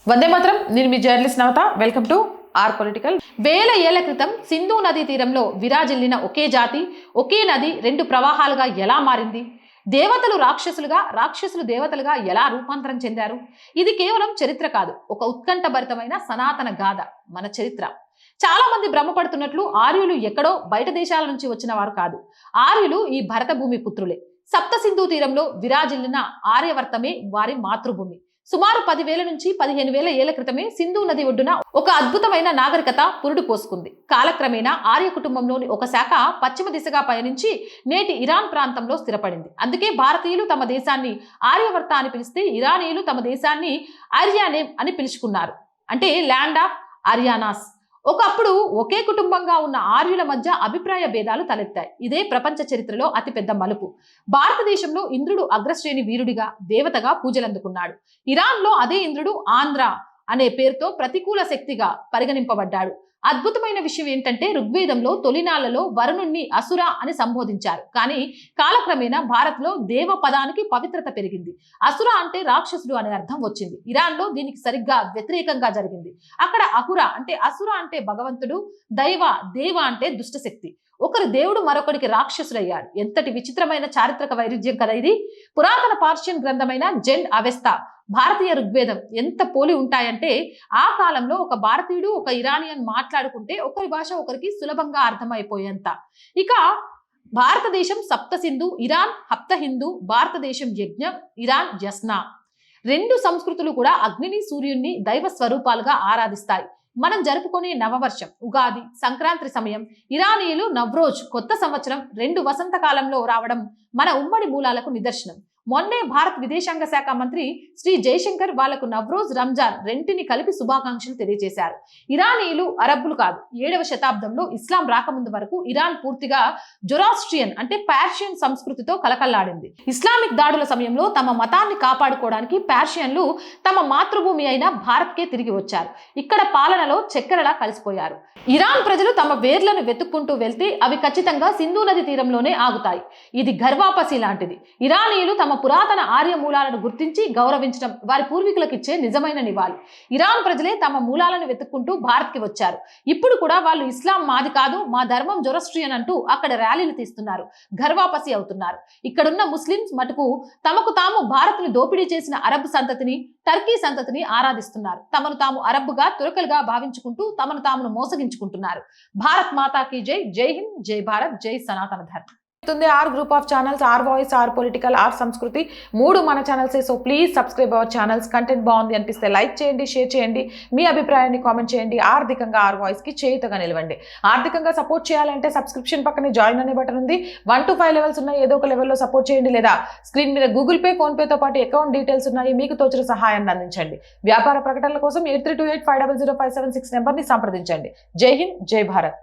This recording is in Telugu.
వందే మాత్రం. నేను మీ journalist Navatha. Welcome to R political. వేల ఏళ్ల క్రితం సింధు నదీ తీరంలో విరాజిల్లిన ఒకే జాతి, ఒకే నది రెండు ప్రవాహాలుగా ఎలా మారింది? దేవతలు రాక్షసులుగా, రాక్షసులు దేవతలుగా ఎలా రూపాంతరం చెందారు? ఇది కేవలం చరిత్ర కాదు, ఒక ఉత్కంఠభరితమైన సనాతన గాథ, మన చరిత్ర. చాలా మంది భ్రమపడుతున్నట్లు ఆర్యులు ఎక్కడో బయట దేశాల నుంచి వచ్చిన వారు కాదు. ఆర్యులు ఈ భరత భూమి పుత్రులే. సప్త సింధు తీరంలో విరాజిల్లిన ఆర్యవర్తమే వారి మాతృభూమి. సుమారు 10,000 నుంచి 15,000 ఏళ్ల క్రితమే సింధు నది ఒడ్డున ఒక అద్భుతమైన నాగరికత పురుడు పోసుకుంది. కాలక్రమేణా ఆర్య కుటుంబంలోని ఒక శాఖ పశ్చిమ దిశగా పయనించి నేటి ఇరాన్ ప్రాంతంలో స్థిరపడింది. అందుకే భారతీయులు తమ దేశాన్ని ఆర్యవర్త అని పిలిస్తే, ఇరానీయులు తమ దేశాన్ని ఆర్యానేమ్ అని పిలుచుకున్నారు, అంటే ల్యాండ్ ఆఫ్ ఆర్యానాస్. ఒకప్పుడు ఒకే కుటుంబంగా ఉన్న ఆర్యుల మధ్య అభిప్రాయ భేదాలు తలెత్తాయి. ఇదే ప్రపంచ చరిత్రలో అతిపెద్ద మలుపు. భారతదేశంలో ఇంద్రుడు అగ్రశ్రేణి వీరుడిగా, దేవతగా పూజలందుకున్నాడు. ఇరాన్లో అదే ఇంద్రుడు ఆంధ్ర అనే పేరుతో ప్రతికూల శక్తిగా పరిగణింపబడ్డాడు. అద్భుతమైన విషయం ఏంటంటే, ఋగ్వేదంలో తొలినాళ్లలో వరుణుణ్ణి అసుర అని సంబోధించారు. కానీ కాలక్రమేణా భారత్లో దేవ పదానికి పవిత్రత పెరిగింది. అసుర అంటే రాక్షసుడు అనే అర్థం వచ్చింది. ఇరాన్లో దీనికి సరిగ్గా వ్యతిరేకంగా జరిగింది. అక్కడ అహుర అంటే, అసుర అంటే భగవంతుడు, దేవ అంటే దుష్టశక్తి. ఒకరు దేవుడు, మరొకరికి రాక్షసుడయ్యాడు. ఎంతటి విచిత్రమైన చారిత్రక వైరుధ్యం కదా ఇది! పురాతన పార్షియన్ గ్రంథమైన జెండ్ అవెస్తా, భారతీయ ఋగ్వేదం ఎంత పోలి ఉంటాయంటే, ఆ కాలంలో ఒక భారతీయుడు, ఒక ఇరానియన్ మాట్లాడుకుంటే ఒకరి భాష ఒకరికి సులభంగా అర్థమైపోయేంత. ఇక భారతదేశం సప్త సింధు, ఇరాన్ హప్త హిందూ, భారతదేశం యజ్ఞం, ఇరాన్ యస్నా. రెండు సంస్కృతులు కూడా అగ్నిని, సూర్యుడిని దైవ స్వరూపాలుగా ఆరాధిస్తాయి. మనం జరుపుకునే నవవర్షం, ఉగాది, సంక్రాంతి సమయం, ఇరానీయులు నవ్రోజ్, కొత్త సంవత్సరం, రెండు వసంతకాలంలో రావడం మన ఉమ్మడి మూలాలకు నిదర్శనం. మొన్నే భారత విదేశాంగ శాఖ మంత్రి శ్రీ జయశంకర్ వాళ్లకు నవ్రోజ్, రంజాన్ రెంటిని కలిపి శుభాకాంక్షలు తెలియజేశారు. ఇరానీయులు అరబ్బులు కాదు. 7వ శతాబ్దంలో ఇస్లాం రాకముందు వరకు ఇరాన్ పూర్తిగా జొరాస్ట్రియన్ అంటే పర్షియన్ సంస్కృతితో కలకల్లాడింది. ఇస్లామిక్ దాడుల సమయంలో తమ మతాన్ని కాపాడుకోవడానికి పర్షియన్లు తమ మాతృభూమి అయిన భారత్కే తిరిగి వచ్చారు. ఇక్కడ పాలనలో చక్కెరలా కలిసిపోయారు. ఇరాన్ ప్రజలు తమ వేర్లను వెతుక్కుంటూ వెళ్తే అవి ఖచ్చితంగా సింధు నది తీరంలోనే ఆగుతాయి. ఇది గర్వాపసి లాంటిది. ఇరానీయులు తమ పురాతన ఆర్య మూలాలను గుర్తించి గౌరవించడం వారి పూర్వీకులకు ఇచ్చే నిజమైన నివాళి. ఇరాన్ ప్రజలే తమ మూలాలను వెతుక్కుంటూ భారత్కి వచ్చారు. ఇప్పుడు కూడా వాళ్ళు ఇస్లాం మాది కాదు, మా ధర్మం జొరాస్ట్రియన్ అంటూ అక్కడ ర్యాలీలు తీస్తున్నారు, గర్వాపసి అవుతున్నారు. ఇక్కడున్న ముస్లింస్ మటుకు తమకు తాము భారత్ను దోపిడీ చేసిన అరబ్ సంతతిని, టర్కీ సంతతిని ఆరాధిస్తున్నారు. తమను తాము అరబ్బుగా, తురకలుగా భావించుకుంటూ తమను తామును మోసగించుకుంటున్నారు. భారత్ మాతాకి జై. జై హింద్, జై భారత్, జై సనాతన ధర్మం. R group of channels, R voice, R political, R Sanskriti, 3 మన ఛానల్సే. So please subscribe our channels. Content బాగుంది అనిపిస్తే లైక్ చేయండి, షేర్ చేయండి, మీ అభిప్రాయాన్ని కామెంట్ చేయండి. ఆర్థికంగా ఆర్ వాయిస్ కి చేయుతగా నిలవండి. ఆర్థికంగా సపోర్ట్ చేయాలంటే సబ్స్క్రిప్షన్ పక్కనే జాయిన్ అనే బటన్ ఉంది. 1 to 5 లెవెల్స్ ఉన్నాయి. ఏదో ఒక లెవెల్లో సపోర్ట్ చేయండి, లేదా స్క్రీన్ మీద గూగుల్ పే, ఫోన్ పేతో పాటు అకౌంట్ డీటెయిల్స్ ఉన్నాయి. మీకు తోచిన సహాయాన్ని అందించండి. వ్యాపార ప్రకటనల కోసం 8328500576 నెంబర్ని సంప్రదించండి. జై హింద్, జై భారత్.